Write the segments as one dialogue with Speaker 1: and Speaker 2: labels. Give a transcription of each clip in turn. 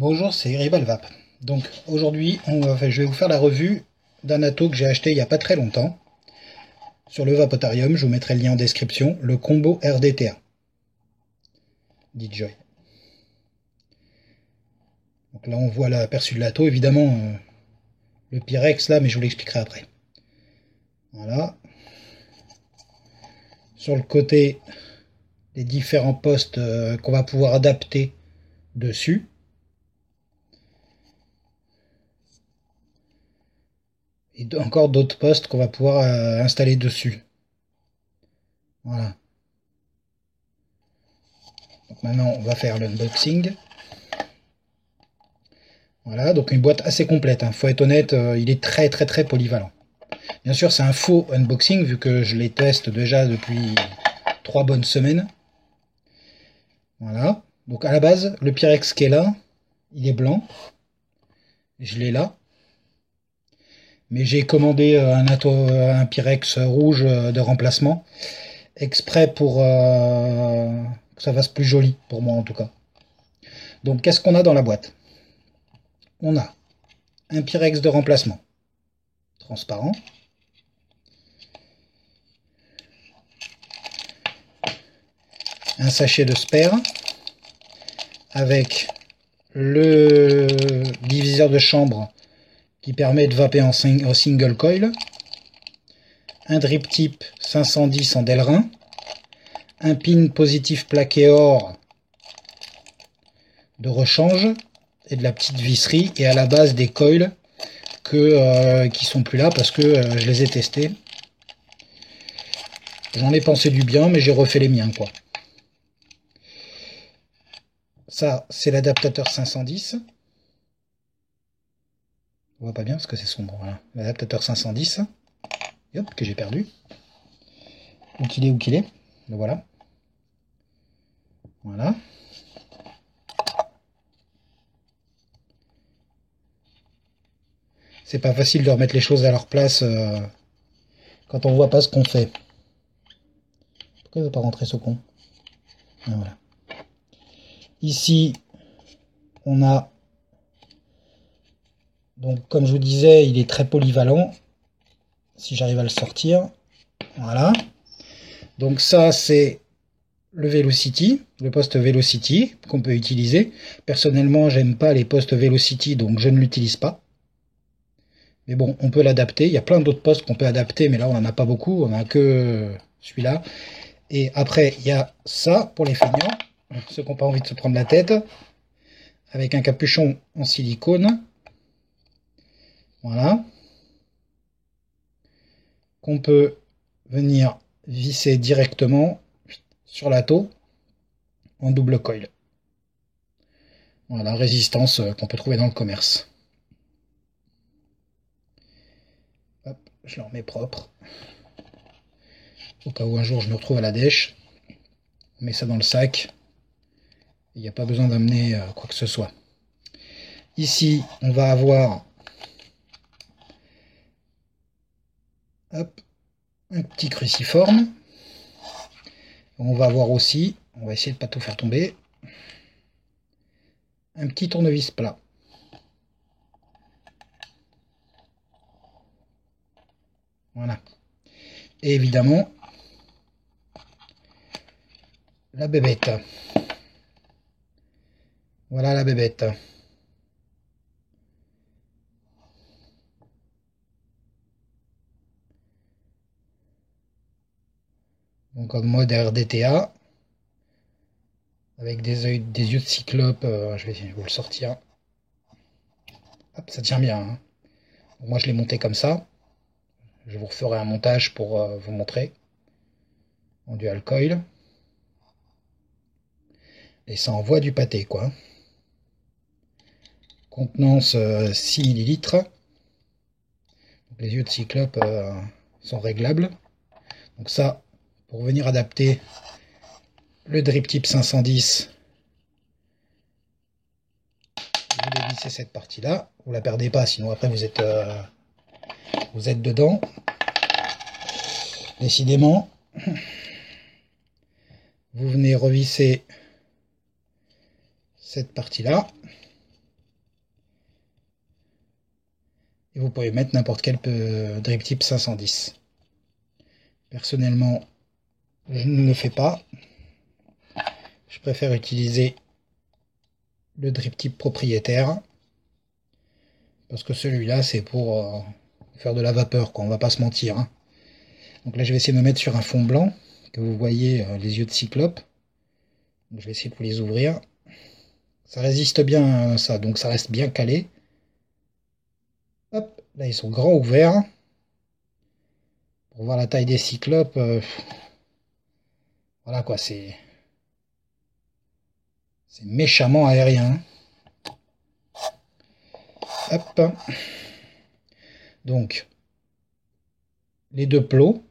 Speaker 1: Bonjour, c'est Rivalvap. Donc aujourd'hui, je vais vous faire la revue d'un ato que j'ai acheté il n'y a pas très longtemps sur le Vapotarium. Je vous mettrai le lien en description. Le combo RDTA DJI. Donc là, on voit l'aperçu de l'ato. Évidemment, le Pyrex là, mais je vous l'expliquerai après. Voilà. Sur le côté, les différents postes qu'on va pouvoir adapter dessus. Et encore d'autres postes qu'on va pouvoir installer dessus. Voilà. Donc maintenant, on va faire l'unboxing. Voilà, donc une boîte assez complète. Faut être honnête, il est très polyvalent. Bien sûr, c'est un faux unboxing vu que je les teste déjà depuis 3 bonnes semaines. Voilà. Donc à la base, le Pyrex qui est là, il est blanc. Je l'ai là. Mais j'ai commandé un Pyrex rouge de remplacement, exprès pour que ça fasse plus joli, pour moi en tout cas. Donc qu'est-ce qu'on a dans la boîte? On a un Pyrex de remplacement, transparent. Un sachet de spare, avec le diviseur de chambre qui permet de vaper en single coil, un drip tip 510 en Delrin, un pin positif plaqué or de rechange et de la petite visserie, et à la base des coils qui sont plus là parce que je les ai testés. J'en ai pensé du bien, mais j'ai refait les miens quoi. Ça, c'est l'adaptateur 510. On voit pas bien parce que c'est sombre. Voilà. L'adaptateur 510. Hop, que j'ai perdu. Où qu'il est. Le voilà. Voilà. C'est pas facile de remettre les choses à leur place quand on voit pas ce qu'on fait. Pourquoi il veut pas rentrer ce con? Ah, voilà. Ici, on a... Donc, comme je vous disais, il est très polyvalent. Si j'arrive à le sortir. Voilà. Donc ça, c'est le Velocity, le poste Velocity qu'on peut utiliser. Personnellement, j'aime pas les postes Velocity, donc je ne l'utilise pas. Mais bon, on peut l'adapter. Il y a plein d'autres postes qu'on peut adapter, mais là, on n'en a pas beaucoup. On n'a que celui-là. Et après, il y a ça pour les feignants, ceux qui n'ont pas envie de se prendre la tête, avec un capuchon en silicone. Voilà. Qu'on peut venir visser directement sur l'atto en double coil. Voilà, résistance qu'on peut trouver dans le commerce. Hop, je le remets propre. Au cas où un jour je me retrouve à la dèche. On met ça dans le sac. Il n'y a pas besoin d'amener quoi que ce soit. Ici, on va avoir hop, un petit cruciforme. On va avoir aussi, on va essayer de ne pas tout faire tomber, un petit tournevis plat. Voilà. Et évidemment, la bébête. Voilà la bébête. Donc en mode RDTA, avec des yeux de cyclope, je vais vous le sortir. Hop, ça tient bien. Hein. Moi je l'ai monté comme ça. Je vous referai un montage pour vous montrer. En dual coil. Et ça envoie du pâté quoi. Contenance 6 ml. Donc, les yeux de cyclope sont réglables. Donc ça, pour venir adapter le drip tip 510, vous dévissez cette partie là, vous la perdez pas, sinon après vous êtes dedans. Décidément, vous venez revisser cette partie là, Et vous pouvez mettre n'importe quel drip tip 510. Personnellement, je ne le fais pas. Je préfère utiliser le drip tip propriétaire. Parce que celui-là, c'est pour faire de la vapeur, quoi. On va pas se mentir, hein. Donc là, je vais essayer de me mettre sur un fond blanc, que vous voyez les yeux de cyclope. Donc, je vais essayer de vous les ouvrir. Ça résiste bien à ça, donc ça reste bien calé. Hop, là ils sont grands ouverts. Pour voir la taille des cyclopes, voilà quoi, c'est méchamment aérien. Hop. Donc, les deux plots.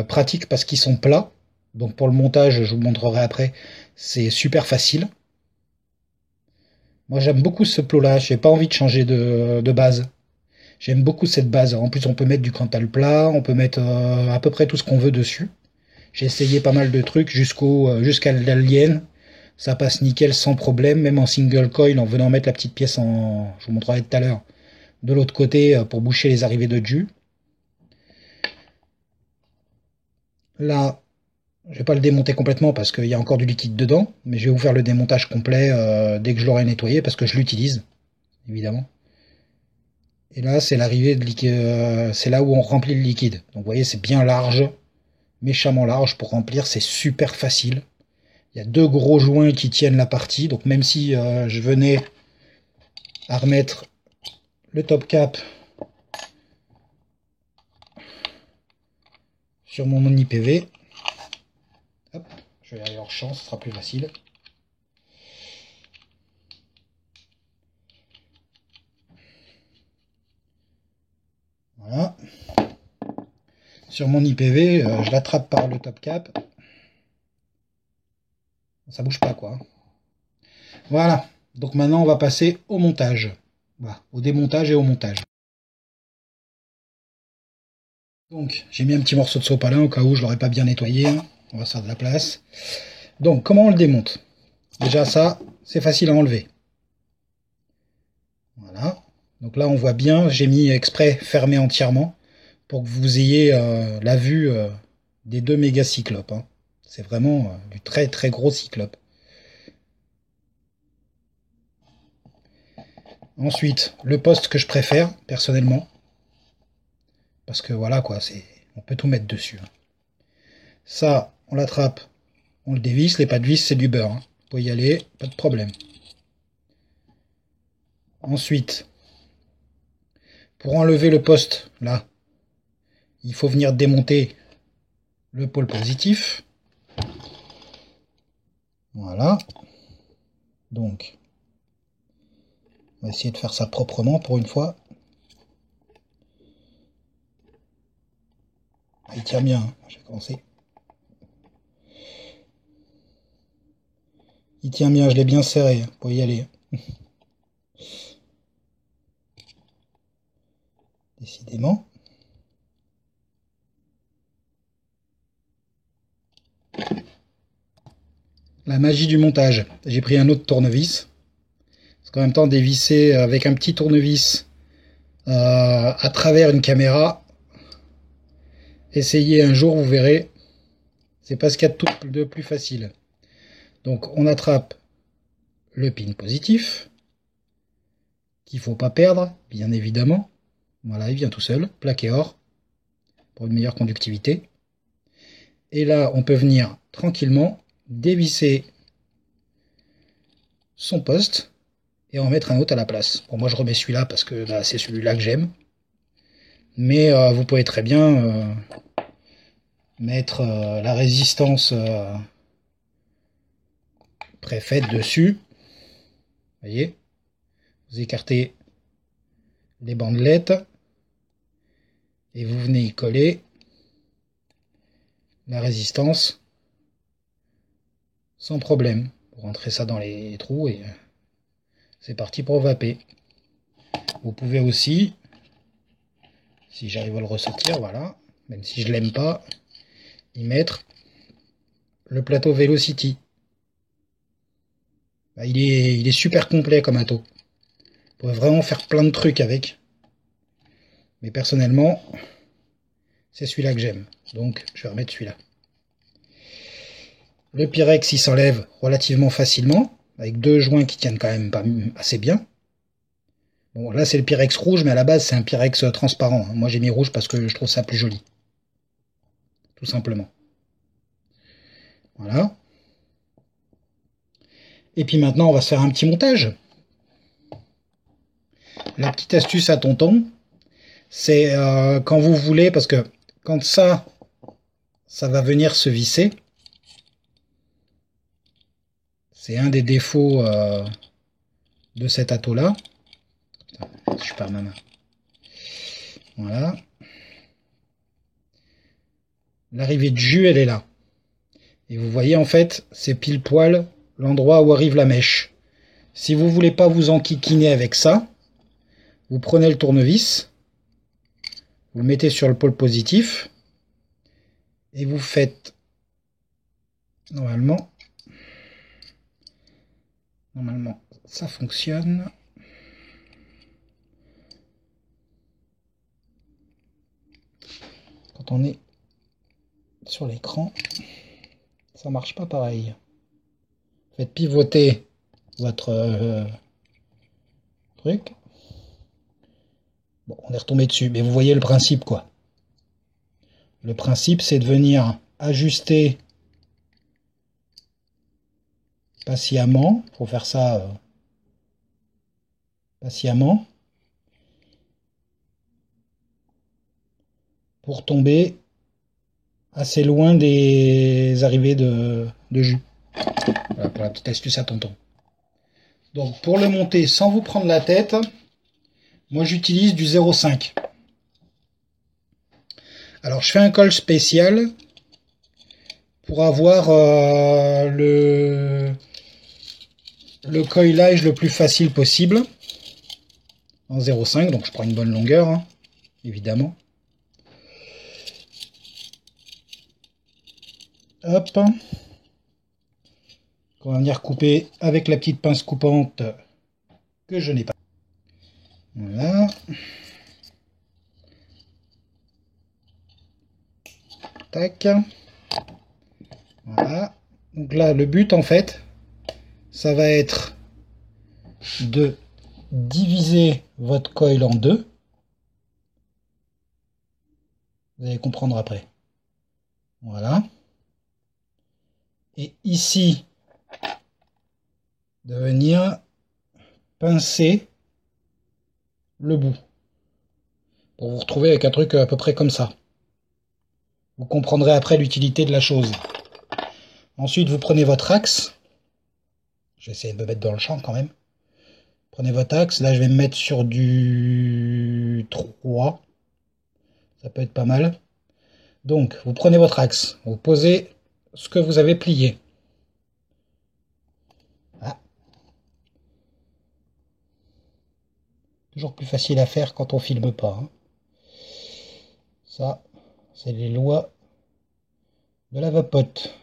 Speaker 1: Pratiques parce qu'ils sont plats. Donc pour le montage, je vous montrerai après, c'est super facile. Moi j'aime beaucoup ce plot-là, j'ai pas envie de changer de base. J'aime beaucoup cette base. En plus on peut mettre du Cantal plat, on peut mettre à peu près tout ce qu'on veut dessus. J'ai essayé pas mal de trucs jusqu'à l'alien. Ça passe nickel sans problème, même en single coil en venant mettre la petite pièce en... Je vous montrerai tout à l'heure. De l'autre côté pour boucher les arrivées de jus. Là, je vais pas le démonter complètement parce qu'il y a encore du liquide dedans, mais je vais vous faire le démontage complet dès que je l'aurai nettoyé parce que je l'utilise, évidemment. Et là, c'est l'arrivée de liquide, c'est là où on remplit le liquide. Donc vous voyez, c'est bien large, méchamment large pour remplir, c'est super facile. Il y a deux gros joints qui tiennent la partie, donc même si je venais à remettre le top cap sur mon IPV, hop, je vais aller hors champ, ce sera plus facile. Voilà. Sur mon IPV, je l'attrape par le top cap. Ça bouge pas quoi. Voilà. Donc maintenant on va passer au montage. Voilà. Au démontage et au montage. Donc j'ai mis un petit morceau de sopalin au cas où je l'aurais pas bien nettoyé. On va se faire de la place. Donc comment on le démonte? Déjà ça, c'est facile à enlever. Voilà. Donc là on voit bien, j'ai mis exprès fermé entièrement pour que vous ayez la vue des deux méga cyclopes. Hein. C'est vraiment du très très gros cyclope. Ensuite, le poste que je préfère, personnellement. Parce que voilà quoi, on peut tout mettre dessus. Hein. Ça, on l'attrape, on le dévisse. Les pas de vis, c'est du beurre. Hein. Vous pouvez y aller, pas de problème. Ensuite, pour enlever le poste, là, il faut venir démonter le pôle positif. Voilà. Donc, on va essayer de faire ça proprement pour une fois. Ah, il tient bien, hein. Je vais commencer. Il tient bien, je l'ai bien serré, hein. Vous pouvez y aller. Décidément. La magie du montage. J'ai pris un autre tournevis. Parce qu'en même temps, dévisser avec un petit tournevis à travers une caméra, essayez un jour, vous verrez, c'est pas ce qu'il y a de plus facile. Donc on attrape le pin positif, qu'il faut pas perdre, bien évidemment. Voilà, il vient tout seul, plaqué or, pour une meilleure conductivité. Et là, on peut venir tranquillement dévisser son poste et en mettre un autre à la place. Bon, moi je remets celui-là parce que là, c'est celui-là que j'aime. Mais vous pouvez très bien mettre la résistance préfaite dessus. Vous voyez, vous écartez les bandelettes et vous venez y coller la résistance sans problème. Vous rentrez ça dans les trous et c'est parti pour vaper. Vous pouvez aussi, si j'arrive à le ressortir, voilà, même si je l'aime pas, y mettre le plateau Velocity. Il est super complet comme ato. pourrez vraiment faire plein de trucs avec. Mais personnellement, c'est celui-là que j'aime. Donc, je vais remettre celui-là. Le Pyrex, il s'enlève relativement facilement, avec deux joints qui tiennent quand même pas assez bien. Bon, là, c'est le Pyrex rouge, mais à la base, c'est un Pyrex transparent. Moi, j'ai mis rouge parce que je trouve ça plus joli. Tout simplement. Voilà. Et puis maintenant, on va se faire un petit montage. La petite astuce à tonton, c'est quand vous voulez, parce que quand ça va venir se visser. C'est un des défauts de cet atto-là. Je perds ma main. Voilà. L'arrivée de jus, elle est là. Et vous voyez, en fait, c'est pile poil l'endroit où arrive la mèche. Si vous voulez pas vous enquiquiner avec ça, vous prenez le tournevis, vous le mettez sur le pôle positif, et vous faites normalement ça fonctionne. Quand on est sur l'écran, ça marche pas pareil. Faites pivoter votre truc. Bon, on est retombé dessus, mais vous voyez le principe, quoi. Le principe, c'est de venir ajuster patiemment. Il faut faire ça patiemment pour tomber assez loin des arrivées de jus. Voilà pour la petite astuce à tonton. Donc pour le monter sans vous prendre la tête, moi j'utilise du 0,5. Alors je fais un col spécial pour avoir le coilage le plus facile possible en 0,5, donc je prends une bonne longueur, hein, évidemment. Hop. On va venir couper avec la petite pince coupante que je n'ai pas. Voilà. Tac. Voilà. Donc là, le but, en fait, ça va être de diviser votre coil en deux. Vous allez comprendre après. Voilà. Et ici, de venir pincer le bout. Pour vous retrouver avec un truc à peu près comme ça. Vous comprendrez après l'utilité de la chose. Ensuite, vous prenez votre axe. Je vais essayer de me mettre dans le champ quand même. Prenez votre axe. Là, je vais me mettre sur du 3. Ça peut être pas mal. Donc, vous prenez votre axe. Vous posez ce que vous avez plié. Voilà. Toujours plus facile à faire quand on filme pas. Hein. Ça, c'est les lois de la vapote.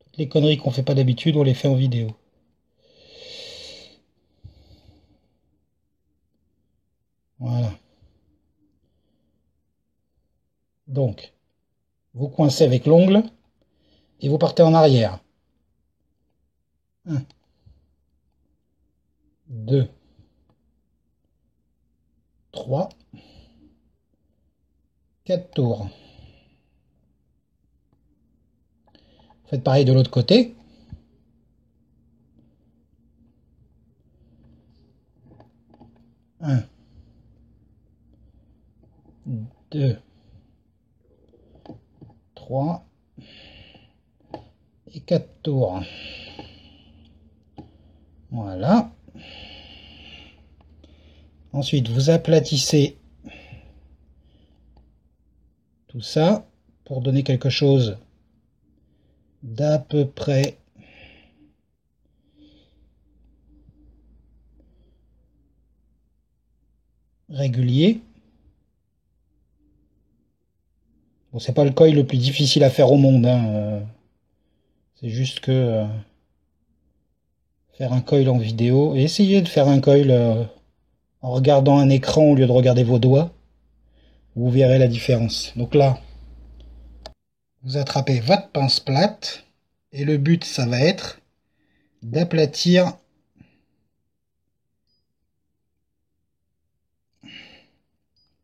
Speaker 1: Toutes les conneries qu'on fait pas d'habitude, on les fait en vidéo. Voilà. Donc, vous coincez avec l'ongle et vous partez en arrière. 1, 2, 3, 4 tours. Faites pareil de l'autre côté. 1, 2, 3 et 4 tours. Voilà. Ensuite, vous aplatissez tout ça pour donner quelque chose d'à peu près régulier. Bon, c'est pas le coil le plus difficile à faire au monde, hein. C'est juste que faire un coil en vidéo et essayez de faire un coil en regardant un écran au lieu de regarder vos doigts. Vous verrez la différence. Donc là, vous attrapez votre pince plate et le but, ça va être d'aplatir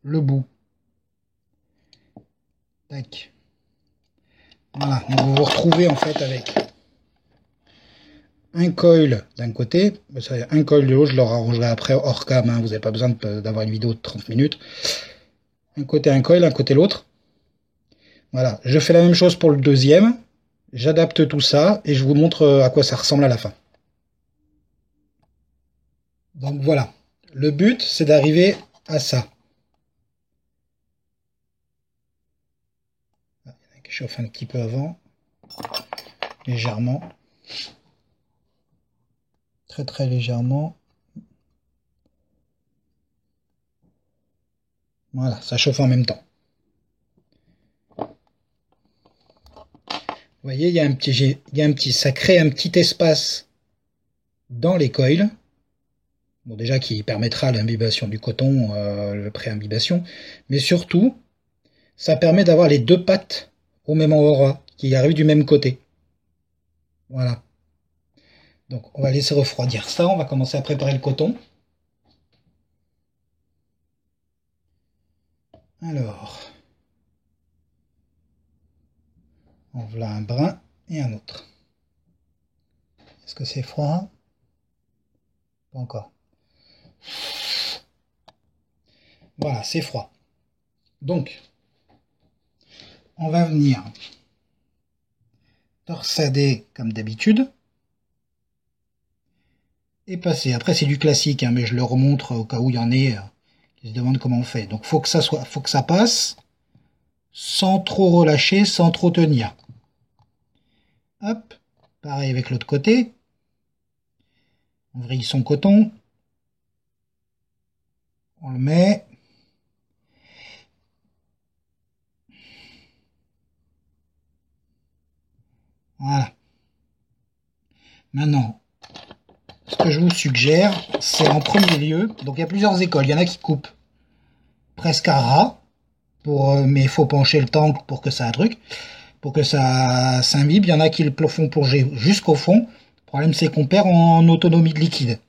Speaker 1: le bout. Tac. Voilà, donc vous vous retrouvez en fait avec un coil d'un côté, un coil de l'autre, je le arrangerai après hors cam, hein, vous n'avez pas besoin d'avoir une vidéo de 30 minutes. Un côté un coil, un côté l'autre. Voilà, je fais la même chose pour le deuxième, j'adapte tout ça et je vous montre à quoi ça ressemble à la fin. Donc voilà, le but c'est d'arriver à ça. Je chauffe un petit peu avant, légèrement, très légèrement. Voilà, ça chauffe en même temps. Vous voyez, il y a un petit, ça crée un petit espace dans les coils. Bon, déjà qui permettra l'imbibation du coton, le pré-imbibation, mais surtout, ça permet d'avoir les deux pattes au même endroit, qui arrivent du même côté. Voilà. Donc, on va laisser refroidir ça. On va commencer à préparer le coton. Alors, on voilà un brin et un autre. Est-ce que c'est froid? Pas encore. Voilà, c'est froid. Donc, on va venir torsader comme d'habitude et passer. Après, c'est du classique, hein, mais je le remontre au cas où il y en ait qui se demandent comment on fait. Donc, faut que ça passe sans trop relâcher, sans trop tenir. Hop, pareil avec l'autre côté. On vrille son coton. On le met. Voilà. Maintenant, ce que je vous suggère, c'est en premier lieu, donc il y a plusieurs écoles. Il y en a qui coupent presque à ras, mais il faut pencher le tank pour que ça pour que ça s'imbibe. Il y en a qui le font plonger jusqu'au fond. Le problème, c'est qu'on perd en autonomie de liquide,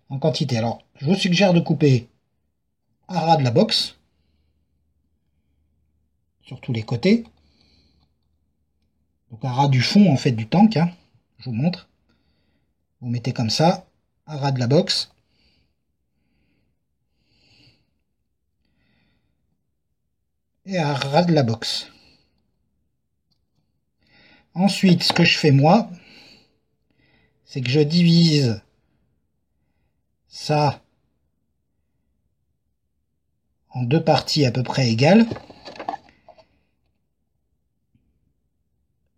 Speaker 1: en quantité. Alors, je vous suggère de couper à ras de la box, sur tous les côtés. Donc à ras du fond, en fait, du tank, hein. Je vous montre. Vous mettez comme ça, à ras de la box. Et à ras de la box. Ensuite, ce que je fais moi, c'est que je divise ça en deux parties à peu près égales.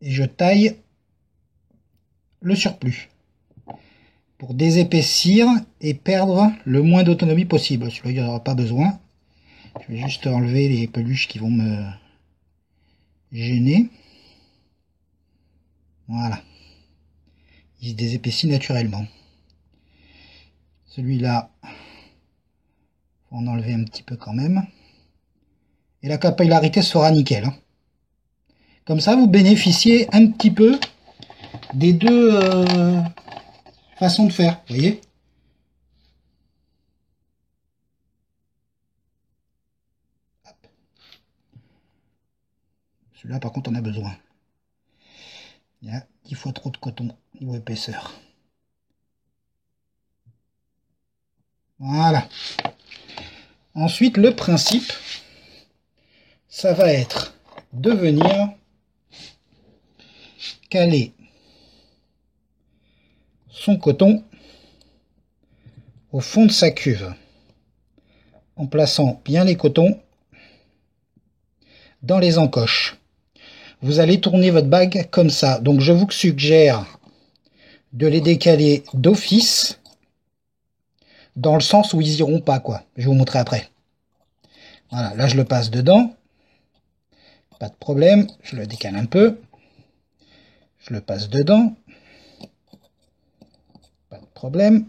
Speaker 1: Et je taille le surplus pour désépaissir et perdre le moins d'autonomie possible. Celui-là, il n'y en aura pas besoin. Je vais juste enlever les peluches qui vont me gêner. Voilà. Il se désépaissit naturellement. Celui-là, faut en enlever un petit peu quand même. Et la capillarité sera nickel, hein. Comme ça, vous bénéficiez un petit peu des deux façons de faire, vous voyez. Celui-là, par contre, on a besoin. Il y a 10 fois trop de coton niveau épaisseur. Voilà. Ensuite, le principe, ça va être de venir caler son coton au fond de sa cuve en plaçant bien les cotons dans les encoches. Vous allez tourner votre bague comme ça. Donc je vous suggère de les décaler d'office dans le sens où ils iront pas, quoi. Je vais vous montrer après. Voilà, là je le passe dedans. Pas de problème, je le décale un peu. Je le passe dedans. problème.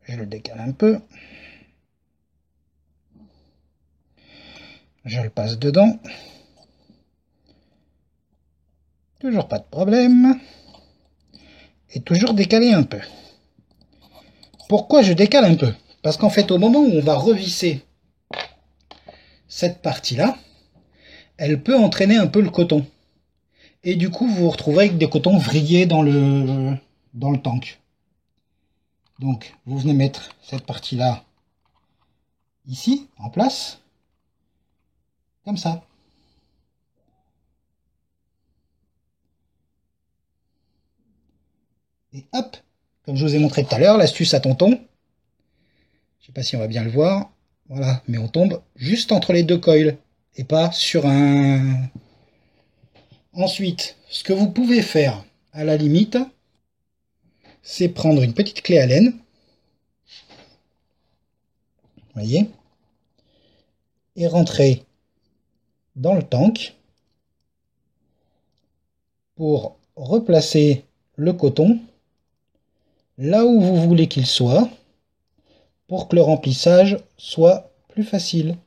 Speaker 1: Je le décale un peu. Je le passe dedans. Toujours pas de problème. Et toujours décaler un peu. Pourquoi je décale un peu? Parce qu'en fait, au moment où on va revisser cette partie-là, elle peut entraîner un peu le coton. Et du coup, vous vous retrouvez avec des cotons vrillés dans le tank. Donc, vous venez mettre cette partie-là ici, en place, comme ça. Et hop, comme je vous ai montré tout à l'heure, l'astuce à tonton. Je sais pas si on va bien le voir. Voilà, mais on tombe juste entre les deux coils et pas sur un... Ensuite, ce que vous pouvez faire, à la limite, c'est prendre une petite clé Allen. Voyez, et rentrer dans le tank pour replacer le coton là où vous voulez qu'il soit pour que le remplissage soit plus facile.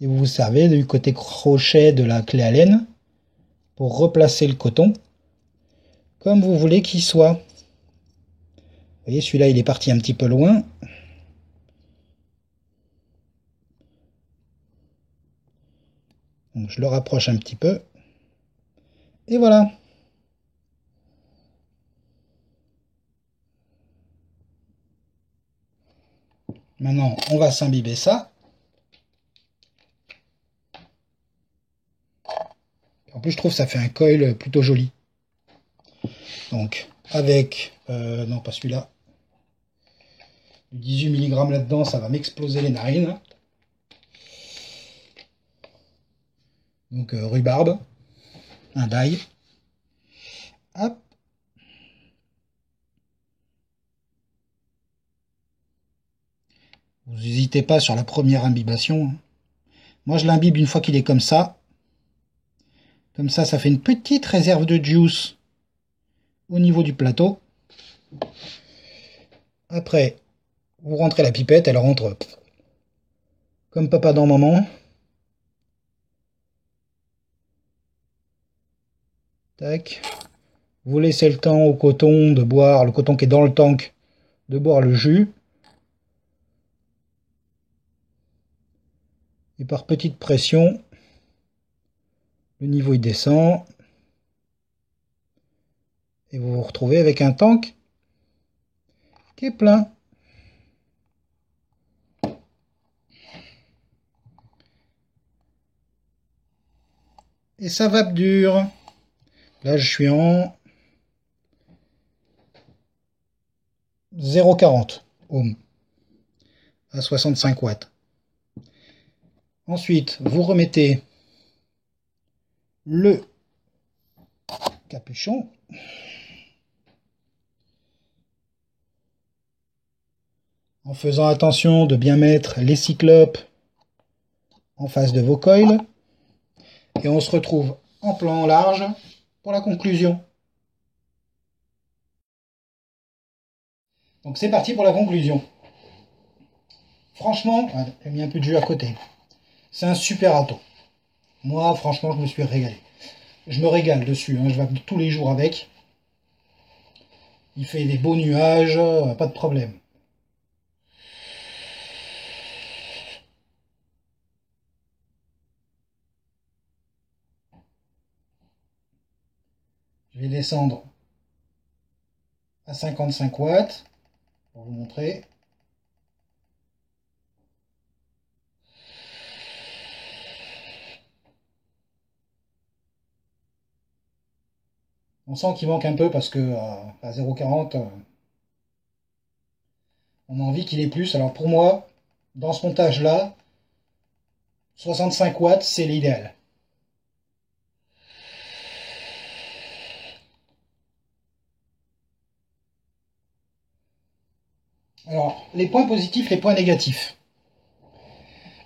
Speaker 1: Et vous vous servez du côté crochet de la clé Allen pour replacer le coton comme vous voulez qu'il soit. Vous voyez, celui-là il est parti un petit peu loin. Donc je le rapproche un petit peu. Et voilà. Maintenant, on va s'imbiber ça. En plus, je trouve que ça fait un coil plutôt joli. Donc, avec... non, pas celui-là. Du 18 mg là-dedans, ça va m'exploser les narines. Donc, rhubarbe. Un die. Hop. Vous n'hésitez pas sur la première imbibation. Moi, je l'imbibe une fois qu'il est comme ça. Comme ça, ça fait une petite réserve de juice au niveau du plateau. Après, vous rentrez la pipette, elle rentre comme papa dans maman. Tac. Vous laissez le temps au coton de boire, le coton qui est dans le tank, de boire le jus. Et par petite pression, le niveau il descend. Et vous vous retrouvez avec un tank qui est plein. Et ça vape dur. Là, je suis en 0,40 ohms à 65 watts. Ensuite, vous remettez le capuchon. En faisant attention de bien mettre les cyclopes en face de vos coils. Et on se retrouve en plan large pour la conclusion. Donc c'est parti pour la conclusion. Franchement, j'ai mis un peu de jus à côté. C'est un super râteau. Moi, franchement, je me suis régalé. Je me régale dessus, hein, je vais tous les jours avec. Il fait des beaux nuages, pas de problème. Je vais descendre à 55 watts pour vous montrer. On sent qu'il manque un peu parce que à 0,40, on a envie qu'il ait plus. Alors pour moi, dans ce montage-là, 65 watts, c'est l'idéal. Alors, les points positifs, les points négatifs.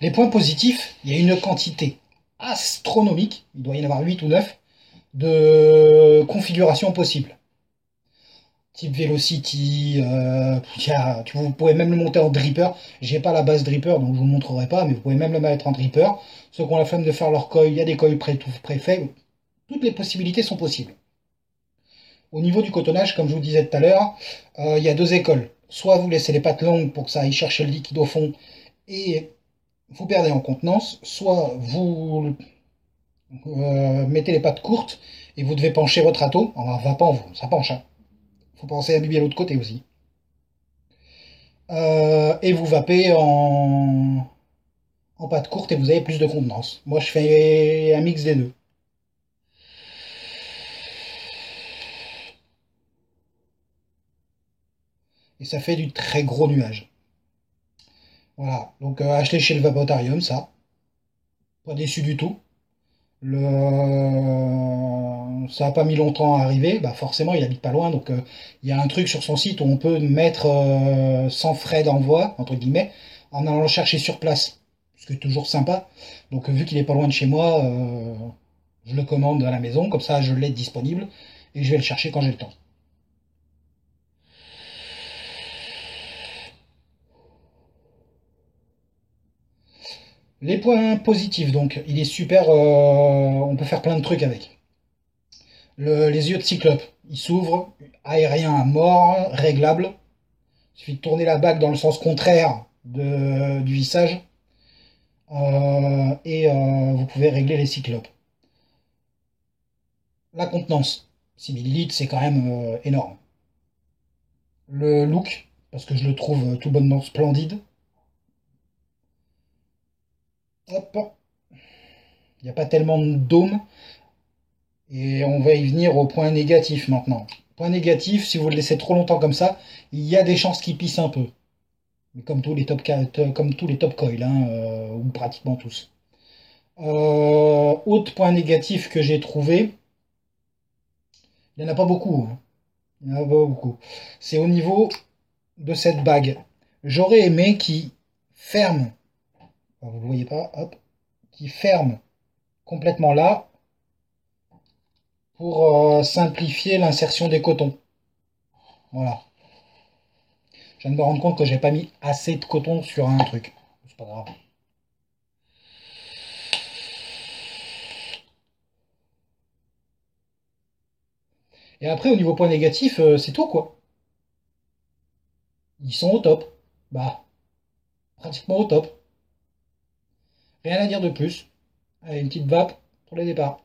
Speaker 1: Les points positifs, il y a une quantité astronomique, il doit y en avoir 8 ou 9, de configurations possibles. type Velocity, vous pouvez même le monter en dripper. J'ai pas la base dripper, donc je vous le montrerai pas, mais vous pouvez même le mettre en dripper. Ceux qui ont la flemme de faire leur coil, il y a des coils préfaits. Toutes les possibilités sont possibles. Au niveau du cotonnage, comme je vous disais tout à l'heure, il y a deux écoles. Soit vous laissez les pattes longues pour que ça aille chercher le liquide au fond et vous perdez en contenance, soit vous mettez les pattes courtes et vous devez pencher votre râteau. Alors, vapant, ça penche, hein. Faut penser à biber l'autre côté aussi. Et vous vapez en pâte courte et vous avez plus de contenance. Moi, je fais un mix des deux. Et ça fait du très gros nuage. Voilà, donc achetez chez le Vapotarium, ça. Pas déçu du tout. Ça n'a pas mis longtemps à arriver, bah forcément il habite pas loin, donc il y a un truc sur son site où on peut mettre sans frais d'envoi, entre guillemets, en allant le chercher sur place, ce qui est toujours sympa. Donc vu qu'il est pas loin de chez moi, je le commande à la maison, comme ça je l'ai disponible, et je vais le chercher quand j'ai le temps. Les points positifs, donc, il est super, on peut faire plein de trucs avec. Les yeux de cyclope, ils s'ouvrent, aérien à mort, réglable. Il suffit de tourner la bague dans le sens contraire du vissage. Vous pouvez régler les cyclopes. La contenance, 6 millilitres, c'est quand même énorme. Le look, parce que je le trouve tout bonnement splendide. Hop, il n'y a pas tellement de dôme. Et on va y venir au point négatif maintenant. Point négatif, si vous le laissez trop longtemps comme ça, il y a des chances qu'il pisse un peu. Mais comme tous les top coils, hein, ou pratiquement tous. Autre point négatif que j'ai trouvé, il n'y en a pas beaucoup, hein. Il n'y en a pas beaucoup. C'est au niveau de cette bague. J'aurais aimé qu'il ferme, enfin, vous ne le voyez pas, hop, qu'il ferme complètement là pour simplifier l'insertion des cotons. Voilà. Je viens de me rendre compte que j'ai pas mis assez de coton sur un truc. C'est pas grave. Et après, au niveau point négatif, c'est tout quoi. Ils sont au top. Bah, pratiquement au top. Rien à dire de plus. Allez, une petite vape pour le départ.